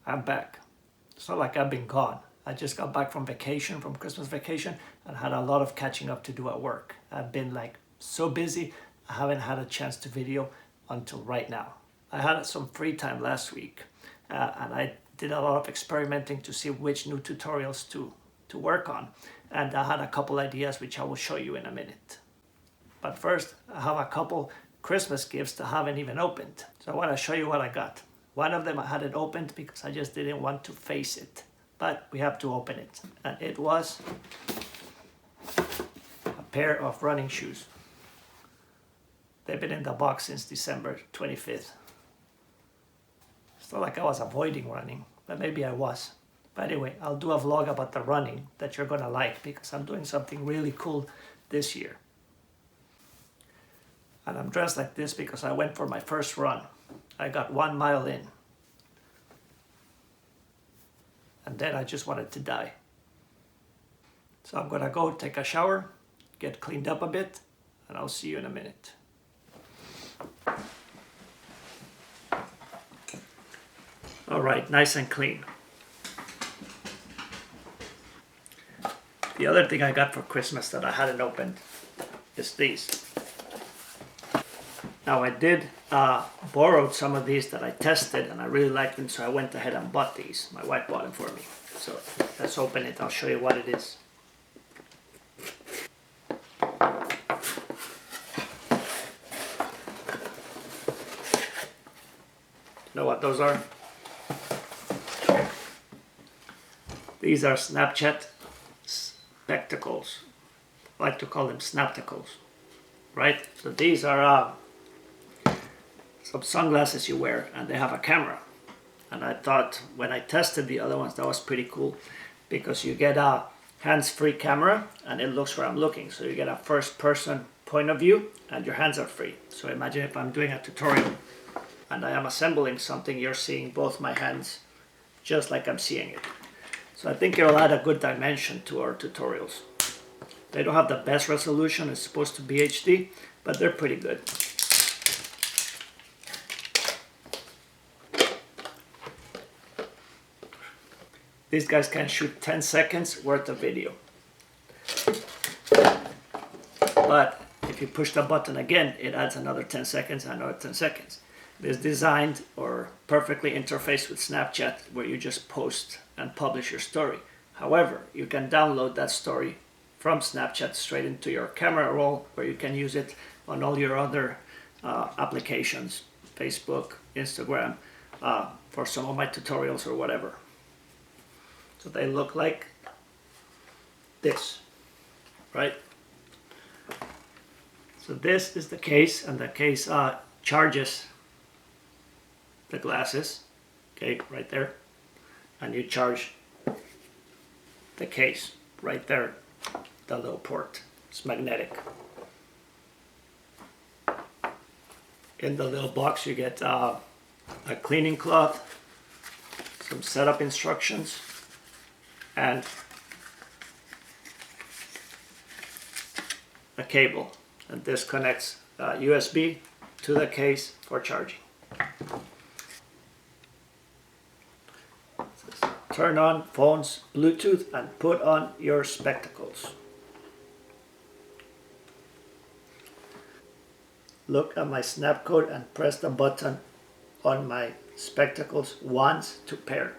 I'm back. It's not like I've been gone. I just got back from vacation, from Christmas vacation, and had a lot of catching up to do at work. I've been like so busy, I haven't had a chance to video until right now. I had some free time last week, and I did a lot of experimenting to see which new tutorials to work on. And I had a couple ideas which I will show you in a minute. But first, I have a couple Christmas gifts that I haven't even opened. So I want to show you what I got. One of them I hadn't opened because I just didn't want to face it. But we have to open it. And it was a pair of running shoes. They've been in the box since December 25th. It's not like I was avoiding running, but maybe I was. But anyway, I'll do a vlog about the running that you're gonna like because I'm doing something really cool this year. And I'm dressed like this because I went for my first run. I got 1 mile in. And then I just wanted to die. So I'm gonna go take a shower, get cleaned up a bit, and I'll see you in a minute. All right, nice and clean. The other thing I got for Christmas that I hadn't opened is these. Now I did borrow some of these that I tested and I really liked them, so I went ahead and bought these. My wife bought them for me. So let's open it, I'll show you what it is. You know what those are? These are Snapchat spectacles. I like to call them snaptacles, right? So these are some sunglasses you wear and they have a camera. And I thought when I tested the other ones that was pretty cool because you get a hands-free camera and it looks where I'm looking. So you get a first-person point of view and your hands are free. So imagine if I'm doing a tutorial and I am assembling something, you're seeing both my hands just like I'm seeing it. So I think it'll add a good dimension to our tutorials. They don't have the best resolution, it's supposed to be HD, but they're pretty good. These guys can shoot 10 seconds worth of video. But if you push the button again, it adds another 10 seconds, another 10 seconds. It is designed or perfectly interfaced with Snapchat where you just post and publish your story. However, you can download that story from Snapchat straight into your camera roll where you can use it on all your other applications, Facebook, Instagram, for some of my tutorials or whatever. So they look like this, right? So this is the case, and the case charges the glasses, okay, right there. And you charge the case right there, the little port. It's magnetic. In the little box you get a cleaning cloth, some setup instructions, and a cable. And this connects USB to the case for charging. Turn on phones, Bluetooth, and put on your spectacles. Look at my snap code and press the button on my spectacles once to pair.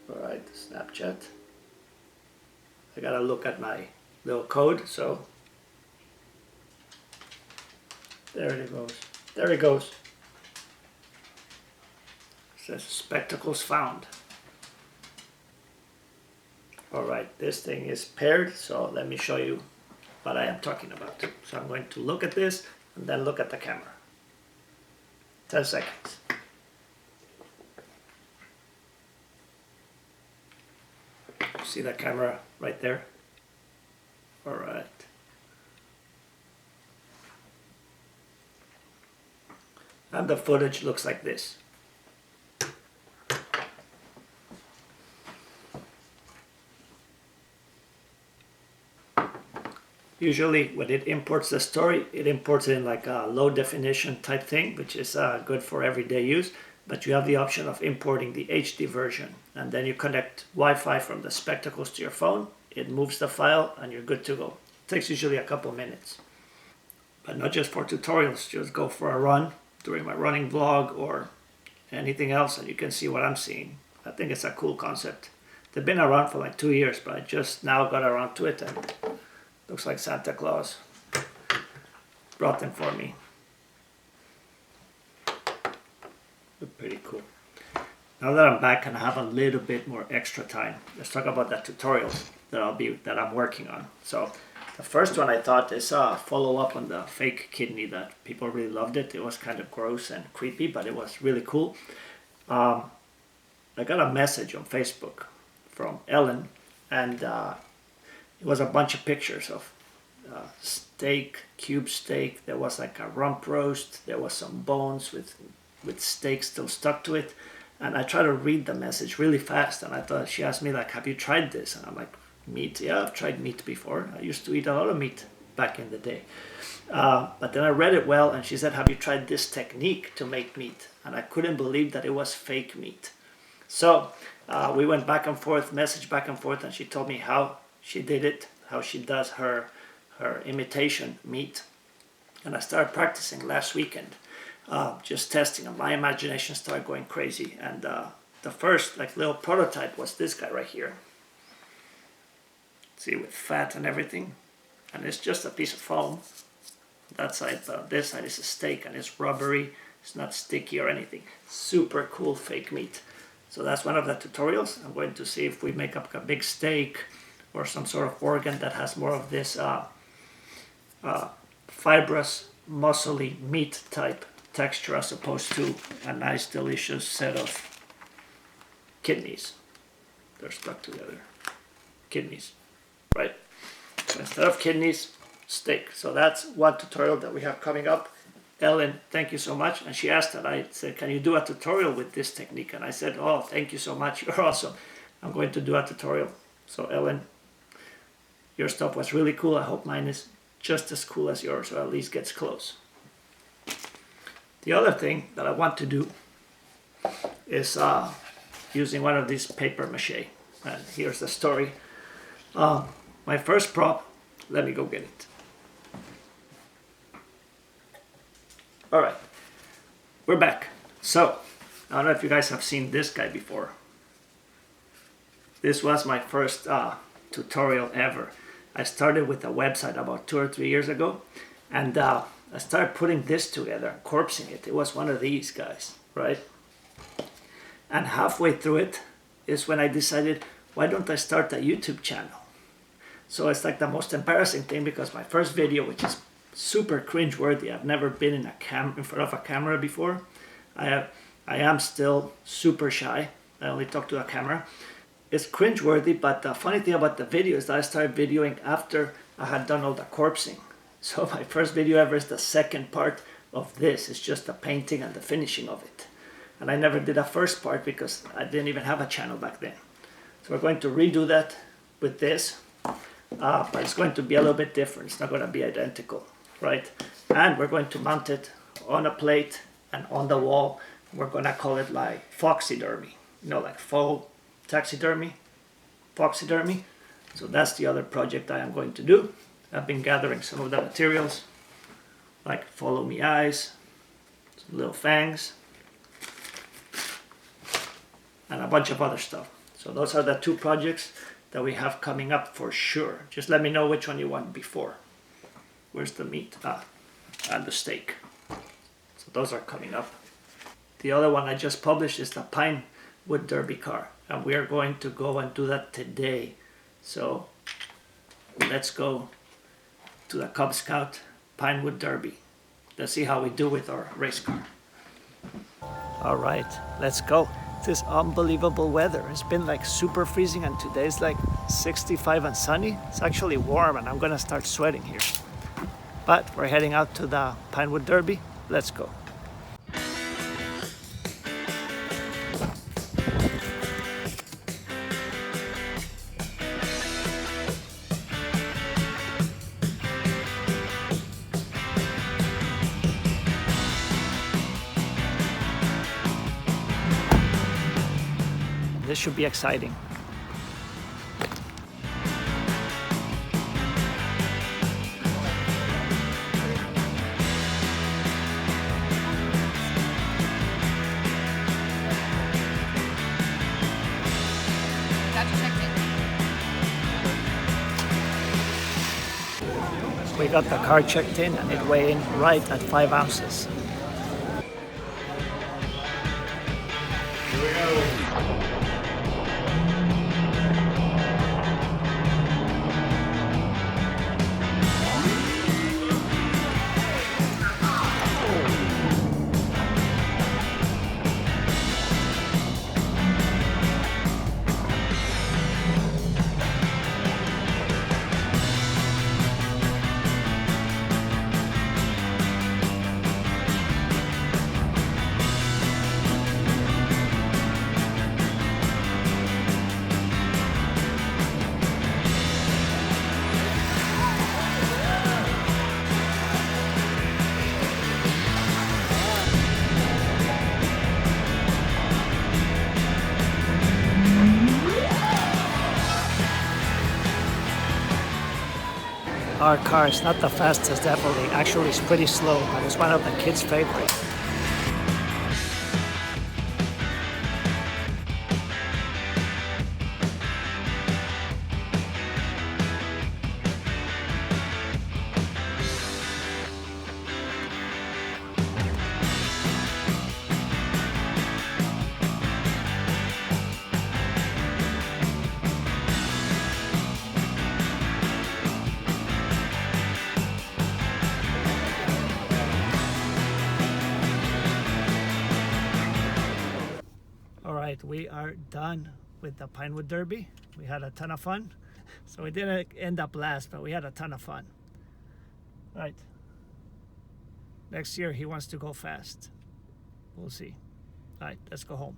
Alright, Snapchat. I gotta look at my little code, so there it goes. There it goes. It says spectacles found. Alright, this thing is paired, so let me show you what I am talking about. So I'm going to look at this and then look at the camera. 10 seconds. See the camera right there? Alright. And the footage looks like this. Usually when it imports the story, it imports it in like a low definition type thing, which is good for everyday use. but you have the option of importing the HD version, and then you connect Wi-Fi from the spectacles to your phone. It moves the file and you're good to go. It takes usually a couple minutes, but not just for tutorials. Just go for a run during my running vlog or anything else and you can see what I'm seeing. I think it's a cool concept. They've been around for like 2 years, but I just now got around to it, and looks like Santa Claus brought them for me. Look pretty cool. Now that I'm back and I have a little bit more extra time, let's talk about that tutorial that I'm working on. So the first one I thought is a follow up on the fake kidney that people really loved it. It was kind of gross and creepy, but it was really cool. I got a message on Facebook from Ellen, and it was a bunch of pictures of steak, cube steak. There was like a rump roast. There was some bones with steak still stuck to it. And I tried to read the message really fast, and I thought, she asked me like, have you tried this? And I'm like, meat? Yeah, I've tried meat before. I used to eat a lot of meat back in the day. But then I read it well, and she said, have you tried this technique to make meat? And I couldn't believe that it was fake meat. So we went back and forth, message back and forth, and she told me how she did it, how she does her imitation meat. And I started practicing last weekend, just testing, and my imagination started going crazy. And the first like little prototype was this guy right here. See, with fat and everything. And it's just a piece of foam. That side, but this side is a steak, and it's rubbery. It's not sticky or anything. Super cool fake meat. So that's one of the tutorials. I'm going to see if we make up a big steak or some sort of organ that has more of this fibrous, muscly meat type texture as opposed to a nice, delicious set of kidneys. They're stuck together. Kidneys, right? So instead of kidneys, steak. So that's one tutorial that we have coming up. Ellen, thank you so much. And she asked that. I said, can you do a tutorial with this technique? And I said, oh, thank you so much. You're awesome. I'm going to do a tutorial. So Ellen, your stuff was really cool. I hope mine is just as cool as yours, or at least gets close. The other thing that I want to do is using one of these paper mache. And here's the story. My first prop, let me go get it. All right, we're back. So, I don't know if you guys have seen this guy before. This was my first tutorial ever. I started with a website about 2 or 3 years ago, and I started putting this together, corpsing it. It was one of these guys, right? And halfway through it is when I decided, why don't I start a YouTube channel? So it's like the most embarrassing thing, because my first video, which is super cringe-worthy. I've never been in front of a camera before. I am still super shy. I only talk to a camera. It's cringe-worthy, but the funny thing about the video is that I started videoing after I had done all the corpsing. So my first video ever is the second part of this. It's just the painting and the finishing of it. And I never did a first part because I didn't even have a channel back then. So we're going to redo that with this. But it's going to be a little bit different. It's not going to be identical. Right, and we're going to mount it on a plate and on the wall. We're going to call it like foxydermy, you know, like faux taxidermy, foxydermy. So that's the other project I am going to do. I've been gathering some of the materials, like follow me eyes, some little fangs, and a bunch of other stuff. So those are the two projects that we have coming up for sure. Just let me know which one you want before. Where's the meat? And the steak. So those are coming up. The other one I just published is the pinewood derby car. And we are going to go and do that today. So let's go to the Cub Scout Pinewood Derby. Let's see how we do with our race car. All right, let's go. This unbelievable weather. It's been like super freezing, and today's like 65 and sunny. It's actually warm, and I'm gonna start sweating here. But we're heading out to the Pinewood Derby. Let's go. this should be exciting. We got the car checked in and it weighed in right at 5 ounces. Here we go. Our car is not the fastest, definitely. Actually, it's pretty slow, but it's one of the kids' favorite. All right, we are done with the Pinewood Derby. We had a ton of fun. So we didn't end up last, but we had a ton of fun. Right. Next year he wants to go fast. We'll see. All right, let's go home.